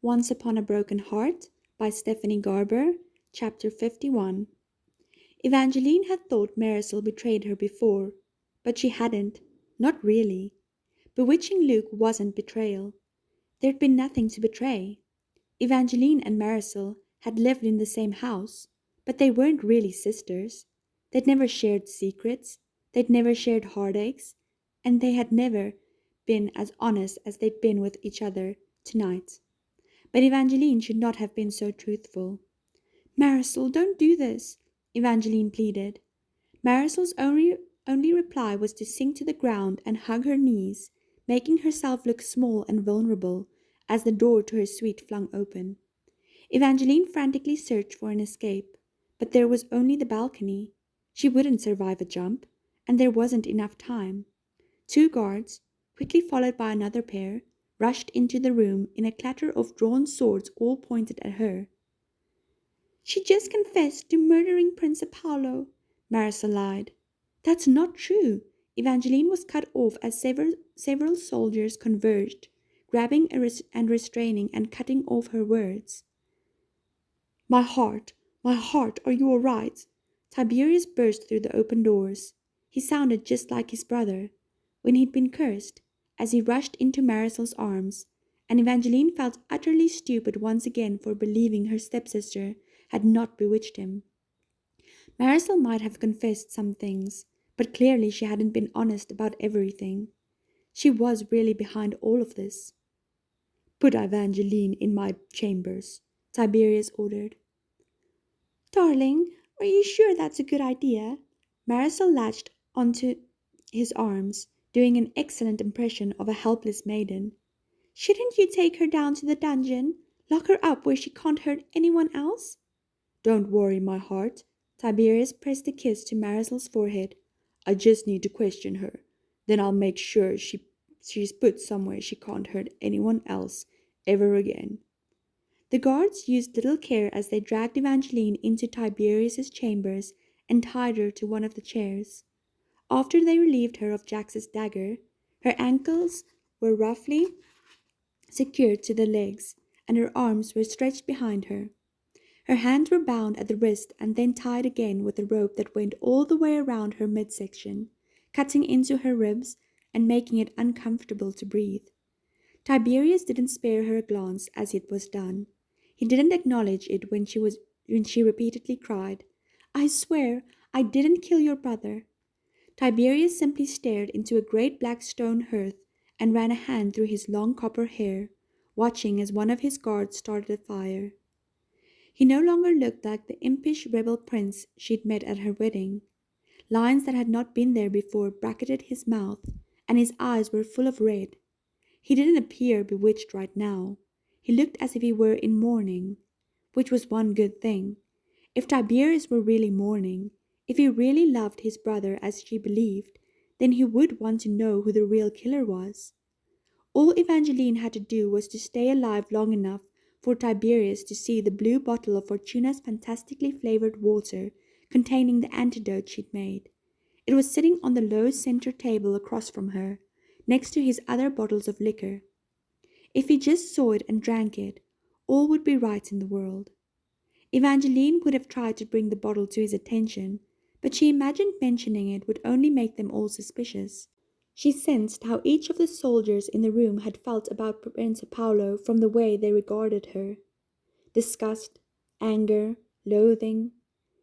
Once Upon a Broken Heart by Stephanie Garber, Chapter 51. Evangeline had thought Marisol betrayed her before, but she hadn't, not really. Bewitching Luke wasn't betrayal. There'd been nothing to betray. Evangeline and Marisol had lived in the same house, but they weren't really sisters. They'd never shared secrets, they'd never shared heartaches, and they had never been as honest as they'd been with each other tonight. But Evangeline should not have been so truthful. Marisol, don't do this, Evangeline pleaded. Marisol's only reply was to sink to the ground and hug her knees, making herself look small and vulnerable as the door to her suite flung open. Evangeline frantically searched for an escape, but there was only the balcony. She wouldn't survive a jump, and there wasn't enough time. 2 guards, quickly followed by another pair, rushed into the room in a clatter of drawn swords all pointed at her. She just confessed to murdering Prince Apollo, Marisol lied. That's not true. Evangeline was cut off as several soldiers converged, grabbing and restraining and cutting off her words. My heart, are you all right? Tiberius burst through the open doors. He sounded just like his brother, when he'd been cursed, as he rushed into Marisol's arms, and Evangeline felt utterly stupid once again for believing her stepsister had not bewitched him. Marisol might have confessed some things, but clearly she hadn't been honest about everything. She was really behind all of this. Put Evangeline in my chambers, Tiberius ordered. Darling, are you sure that's a good idea? Marisol latched onto his arms, doing an excellent impression of a helpless maiden. Shouldn't you take her down to the dungeon? Lock her up where she can't hurt anyone else? Don't worry, my heart. Tiberius pressed a kiss to Marisol's forehead. I just need to question her. Then I'll make sure she's put somewhere she can't hurt anyone else ever again. The guards used little care as they dragged Evangeline into Tiberius's chambers and tied her to one of the chairs. After they relieved her of Jax's dagger, her ankles were roughly secured to the legs, and her arms were stretched behind her. Her hands were bound at the wrist and then tied again with a rope that went all the way around her midsection, cutting into her ribs and making it uncomfortable to breathe. Tiberius didn't spare her a glance as it was done. He didn't acknowledge it when she repeatedly cried, I swear I didn't kill your brother. Tiberius simply stared into a great black stone hearth and ran a hand through his long copper hair, watching as one of his guards started a fire. He no longer looked like the impish rebel prince she'd met at her wedding. Lines that had not been there before bracketed his mouth, and his eyes were full of red. He didn't appear bewitched right now. He looked as if he were in mourning, which was one good thing. If Tiberius were really mourning, if he really loved his brother as she believed, then he would want to know who the real killer was. All Evangeline had to do was to stay alive long enough for Tiberius to see the blue bottle of Fortuna's fantastically flavored water containing the antidote she'd made. It was sitting on the low center table across from her, next to his other bottles of liquor. If he just saw it and drank it, all would be right in the world. Evangeline would have tried to bring the bottle to his attention, but she imagined mentioning it would only make them all suspicious. She sensed how each of the soldiers in the room had felt about Prince Apollo from the way they regarded her. Disgust, anger, loathing.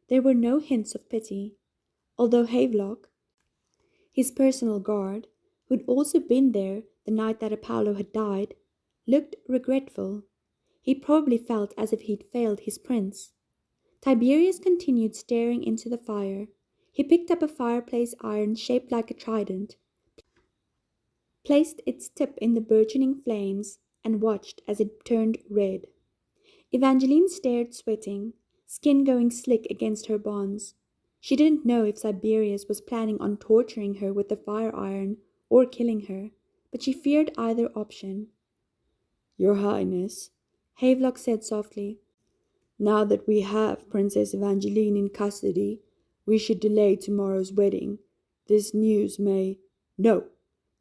There were no hints of pity, although Havelock, his personal guard, who'd also been there the night that Apollo had died, looked regretful. He probably felt as if he'd failed his prince. Tiberius continued staring into the fire. He picked up a fireplace iron shaped like a trident, placed its tip in the burgeoning flames, and watched as it turned red. Evangeline stared, sweating, skin going slick against her bonds. She didn't know if Tiberius was planning on torturing her with the fire iron or killing her, but she feared either option. Your Highness, Havelock said softly, now that we have Princess Evangeline in custody, we should delay tomorrow's wedding. This news may— No!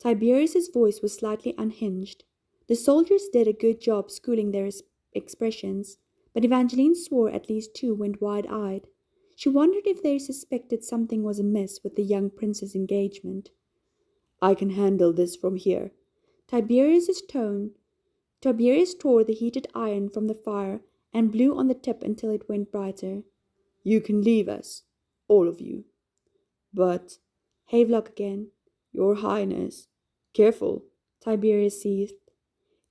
Tiberius's voice was slightly unhinged. The soldiers did a good job schooling their expressions, but Evangeline swore at least two went wide-eyed. She wondered if they suspected something was amiss with the young prince's engagement. I can handle this from here. Tiberius's tone. Tiberius tore the heated iron from the fire and blew on the tip until it went brighter. You can leave us, all of you. But, Havelock again, your highness. Careful, Tiberius seethed.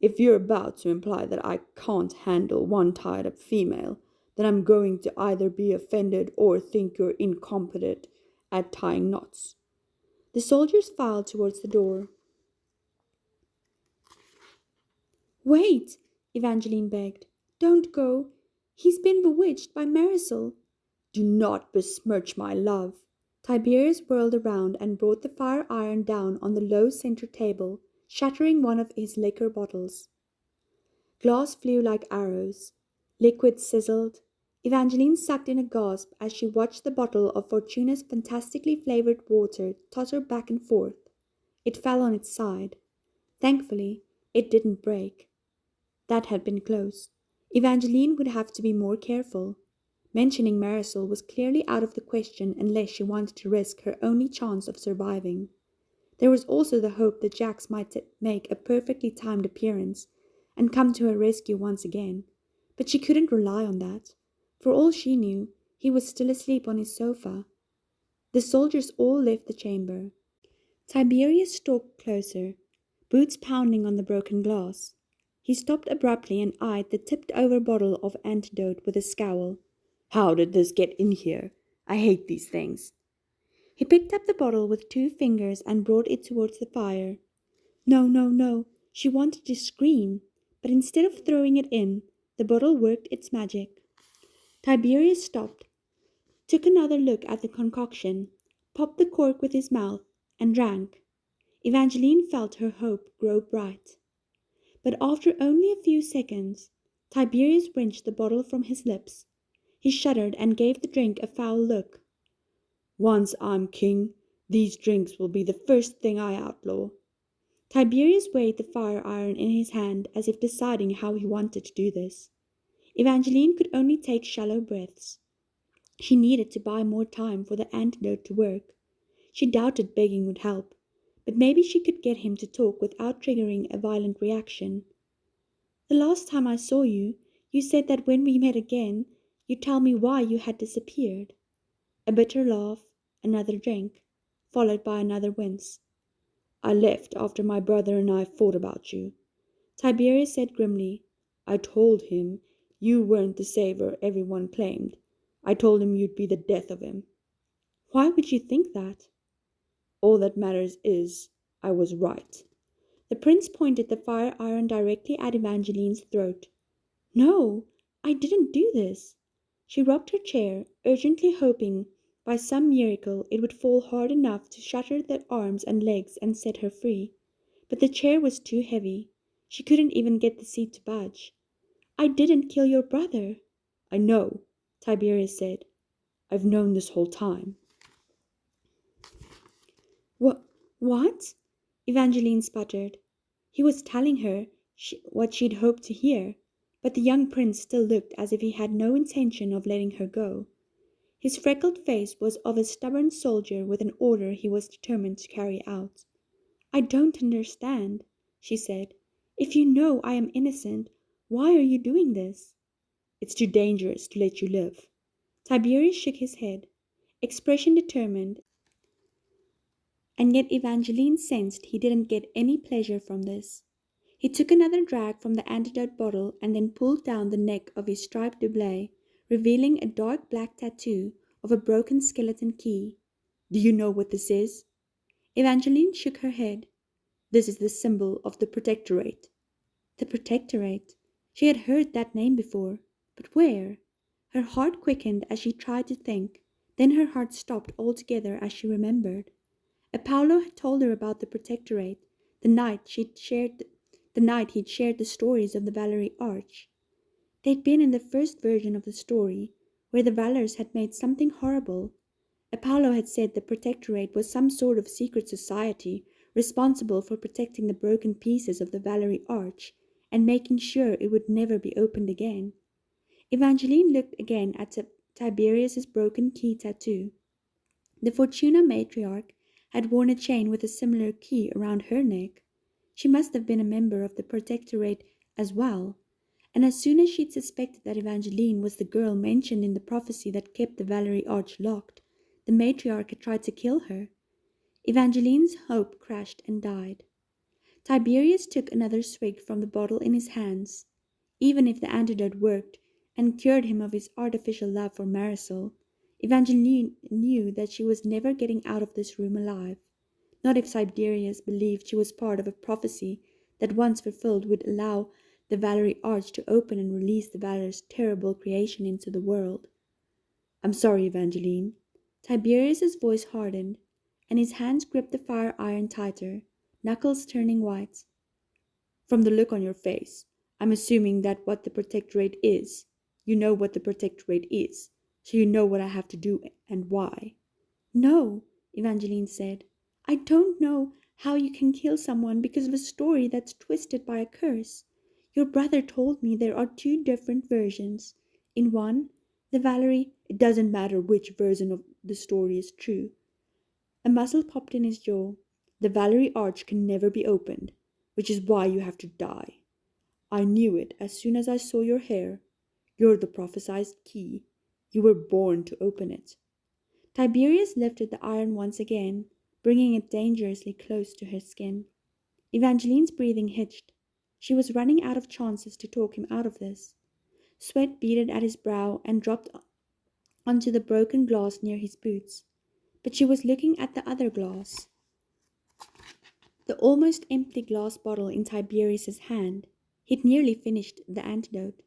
If you're about to imply that I can't handle one tied-up female, then I'm going to either be offended or think you're incompetent at tying knots. The soldiers filed towards the door. Wait, Evangeline begged. Don't go. He's been bewitched by Marisol. Do not besmirch my love. Tiberius whirled around and brought the fire iron down on the low center table, shattering one of his liquor bottles. Glass flew like arrows. Liquid sizzled. Evangeline sucked in a gasp as she watched the bottle of Fortuna's fantastically flavored water totter back and forth. It fell on its side. Thankfully, it didn't break. That had been close. Evangeline would have to be more careful. Mentioning Marisol was clearly out of the question unless she wanted to risk her only chance of surviving. There was also the hope that Jax might make a perfectly timed appearance and come to her rescue once again, but she couldn't rely on that. For all she knew, he was still asleep on his sofa. The soldiers all left the chamber. Tiberius stalked closer, boots pounding on the broken glass. He stopped abruptly and eyed the tipped-over bottle of antidote with a scowl. How did this get in here? I hate these things. He picked up the bottle with 2 fingers and brought it towards the fire. No, no, no. She wanted to scream, but instead of throwing it in, the bottle worked its magic. Tiberius stopped, took another look at the concoction, popped the cork with his mouth, and drank. Evangeline felt her hope grow bright. But after only a few seconds, Tiberius wrenched the bottle from his lips. He shuddered and gave the drink a foul look. Once I'm king, these drinks will be the first thing I outlaw. Tiberius weighed the fire iron in his hand as if deciding how he wanted to do this. Evangeline could only take shallow breaths. She needed to buy more time for the antidote to work. She doubted begging would help, but maybe she could get him to talk without triggering a violent reaction. The last time I saw you, you said that when we met again, you'd tell me why you had disappeared. A bitter laugh, another drink, followed by another wince. I left after my brother and I fought about you. Tiberius said grimly. I told him you weren't the saver everyone claimed. I told him you'd be the death of him. Why would you think that? All that matters is, I was right. The prince pointed the fire iron directly at Evangeline's throat. No, I didn't do this. She rocked her chair, urgently hoping by some miracle it would fall hard enough to shatter the arms and legs and set her free. But the chair was too heavy. She couldn't even get the seat to budge. I didn't kill your brother. I know, Tiberius said. I've known this whole time. What? Evangeline sputtered. He was telling her what she'd hoped to hear, but the young prince still looked as if he had no intention of letting her go. His freckled face was of a stubborn soldier with an order he was determined to carry out. I don't understand, she said. If you know I am innocent, why are you doing this? It's too dangerous to let you live. Tiberius shook his head, expression determined, and yet Evangeline sensed he didn't get any pleasure from this. He took another drag from the antidote bottle and then pulled down the neck of his striped doublet, revealing a dark black tattoo of a broken skeleton key. Do you know what this is? Evangeline shook her head. This is the symbol of the protectorate. The protectorate. She had heard that name before, but where? Her heart quickened as she tried to think, then her heart stopped altogether as she remembered. Apollo had told her about the protectorate, the night he'd shared the stories of the Valerie Arch. They'd been in the first version of the story, where the Valors had made something horrible. Apollo had said the protectorate was some sort of secret society responsible for protecting the broken pieces of the Valerie arch and making sure it would never be opened again. Evangeline looked again at Tiberius's broken key tattoo. The Fortuna matriarch had worn a chain with a similar key around her neck. She must have been a member of the protectorate as well, and as soon as she'd suspected that Evangeline was the girl mentioned in the prophecy that kept the Valerie arch locked, the matriarch had tried to kill her. Evangeline's hope crashed and died. Tiberius took another swig from the bottle in his hands. Even if the antidote worked and cured him of his artificial love for Marisol, Evangeline knew that she was never getting out of this room alive. Not if Tiberius believed she was part of a prophecy that once fulfilled would allow the Valerie arch to open and release the Valor's terrible creation into the world. "I'm sorry, Evangeline." Tiberius's voice hardened, and his hands gripped the fire iron tighter, knuckles turning white. "From the look on your face, I'm assuming that what the protectorate is. You know what the protectorate is, so you know what I have to do and why." "No," Evangeline said. "I don't know how you can kill someone because of a story that's twisted by a curse. Your brother told me there are two different versions. In one, the Valerie—" "It doesn't matter which version of the story is true." A muscle popped in his jaw. "The Valerie arch can never be opened, which is why you have to die. I knew it as soon as I saw your hair. You're the prophesied key. You were born to open it." Tiberius lifted the iron once again, bringing it dangerously close to her skin. Evangeline's breathing hitched. She was running out of chances to talk him out of this. Sweat beaded at his brow and dropped onto the broken glass near his boots. But she was looking at the other glass, the almost empty glass bottle in Tiberius's hand. He'd nearly finished the antidote.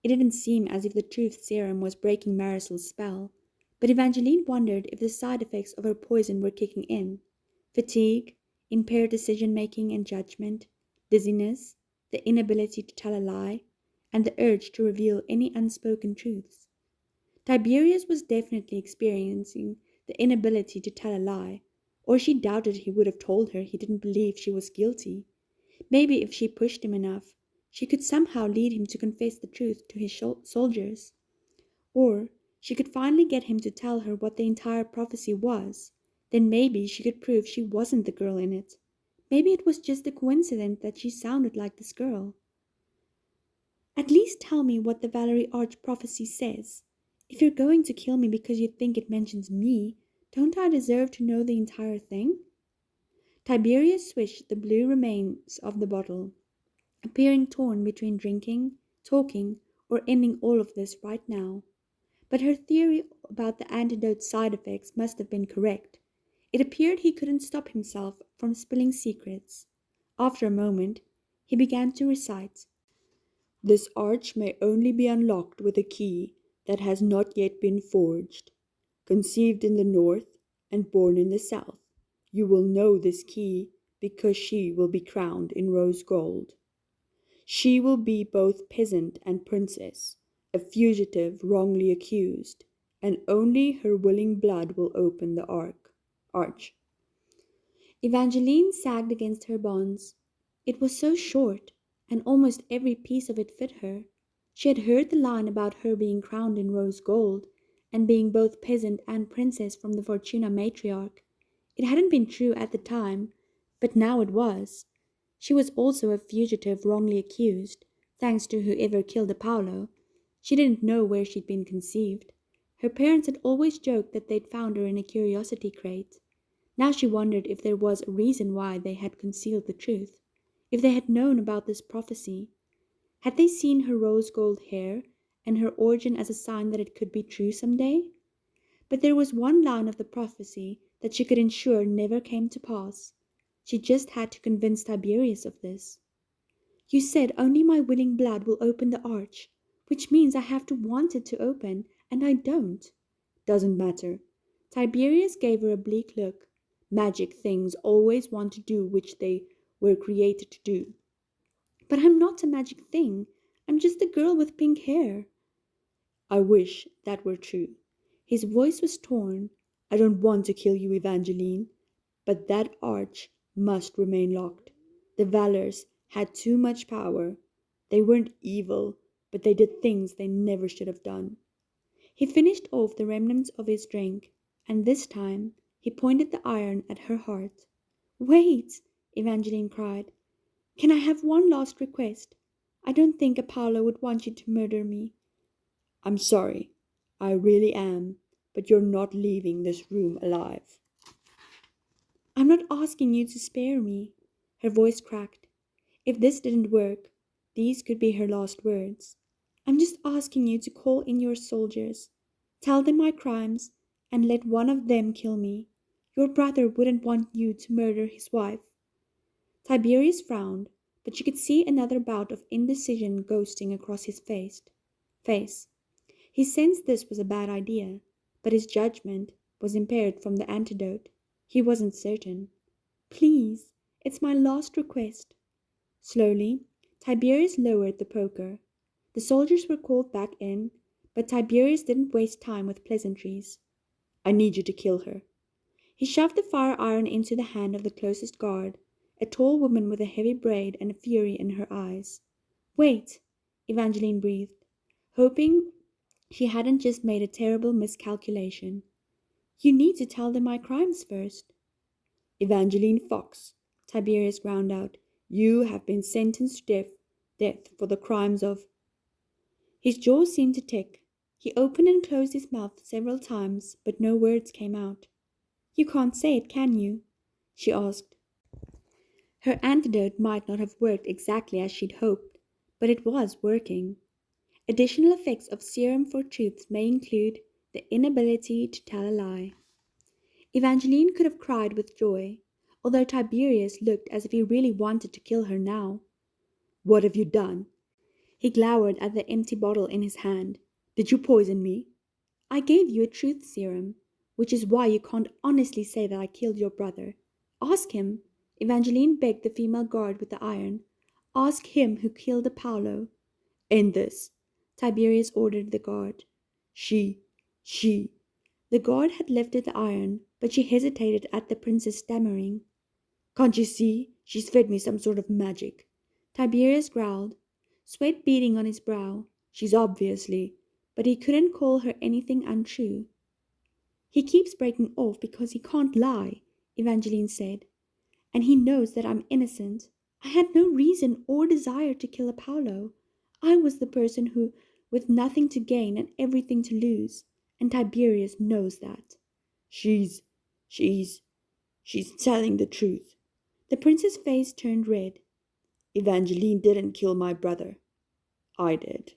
It didn't seem as if the truth serum was breaking Marisol's spell, but Evangeline wondered if the side effects of her poison were kicking in. Fatigue, impaired decision-making and judgment, dizziness, the inability to tell a lie, and the urge to reveal any unspoken truths. Tiberius was definitely experiencing the inability to tell a lie, or she doubted he would have told her he didn't believe she was guilty. Maybe if she pushed him enough, she could somehow lead him to confess the truth to his soldiers. Or she could finally get him to tell her what the entire prophecy was. Then maybe she could prove she wasn't the girl in it. Maybe it was just a coincidence that she sounded like this girl. "At least tell me what the Valerie arch prophecy says. If you're going to kill me because you think it mentions me, don't I deserve to know the entire thing?" Tiberius swished the blue remains of the bottle, appearing torn between drinking, talking, or ending all of this right now. But her theory about the antidote's side effects must have been correct. It appeared he couldn't stop himself from spilling secrets. After a moment, he began to recite. "This arch may only be unlocked with a key that has not yet been forged. Conceived in the north and born in the south, you will know this key because she will be crowned in rose gold. She will be both peasant and princess, a fugitive wrongly accused, and only her willing blood will open the arch." Evangeline sagged against her bonds. It was so short, and almost every piece of it fit her. She had heard the line about her being crowned in rose gold, and being both peasant and princess from the Fortuna matriarch. It hadn't been true at the time, but now it was. She was also a fugitive wrongly accused, thanks to whoever killed Apollo. She didn't know where she'd been conceived. Her parents had always joked that they'd found her in a curiosity crate. Now she wondered if there was a reason why they had concealed the truth, if they had known about this prophecy. Had they seen her rose gold hair and her origin as a sign that it could be true someday? But there was one line of the prophecy that she could ensure never came to pass. She just had to convince Tiberius of this. "You said only my willing blood will open the arch, which means I have to want it to open, and I don't." "Doesn't matter." Tiberius gave her a bleak look. "Magic things always want to do which they were created to do." "But I'm not a magic thing. I'm just a girl with pink hair." "I wish that were true." His voice was torn. "I don't want to kill you, Evangeline, but that arch must remain locked. The Valors had too much power. They weren't evil, but they did things they never should have done. He finished off the remnants of his drink, and this time he pointed the iron at her heart. Wait, Evangeline cried. Can I have one last request? I don't think Apollo would want you to murder me. I'm sorry. I really am. But you're not leaving this room alive. I'm not asking you to spare me. Her voice cracked. If this didn't work, these could be her last words. I'm just asking you to call in your soldiers. Tell them my crimes and let one of them kill me. Your brother wouldn't want you to murder his wife. Tiberius frowned, but you could see another bout of indecision ghosting across his face. He sensed this was a bad idea, but his judgment was impaired from the antidote. He wasn't certain. Please, it's my last request. Slowly, Tiberius lowered the poker. The soldiers were called back in, but Tiberius didn't waste time with pleasantries. I need you to kill her. He shoved the fire iron into the hand of the closest guard, a tall woman with a heavy braid and a fury in her eyes. Wait, Evangeline breathed, hoping she hadn't just made a terrible miscalculation. You need to tell them my crimes first. Evangeline Fox, Tiberius ground out, you have been sentenced to death for the crimes of... His jaw seemed to tick. He opened and closed his mouth several times, but no words came out. You can't say it, can you? She asked. Her antidote might not have worked exactly as she'd hoped, but it was working. Additional effects of serum for truths may include the inability to tell a lie. Evangeline could have cried with joy, although Tiberius looked as if he really wanted to kill her now. What have you done? He glowered at the empty bottle in his hand. Did you poison me? I gave you a truth serum, which is why you can't honestly say that I killed your brother. Ask him, Evangeline begged the female guard with the iron. Ask him who killed Apollo. End this, Tiberius ordered the guard. She. The guard had lifted the iron, but she hesitated at the princess stammering. Can't you see? She's fed me some sort of magic. Tiberius growled, sweat beading on his brow. She's obviously, but he couldn't call her anything untrue. He keeps breaking off because he can't lie, Evangeline said. And he knows that I'm innocent. I had no reason or desire to kill Apollo. I was the person who, with nothing to gain and everything to lose, and Tiberius knows that. She's telling the truth. The prince's face turned red. Evangeline didn't kill my brother. I did.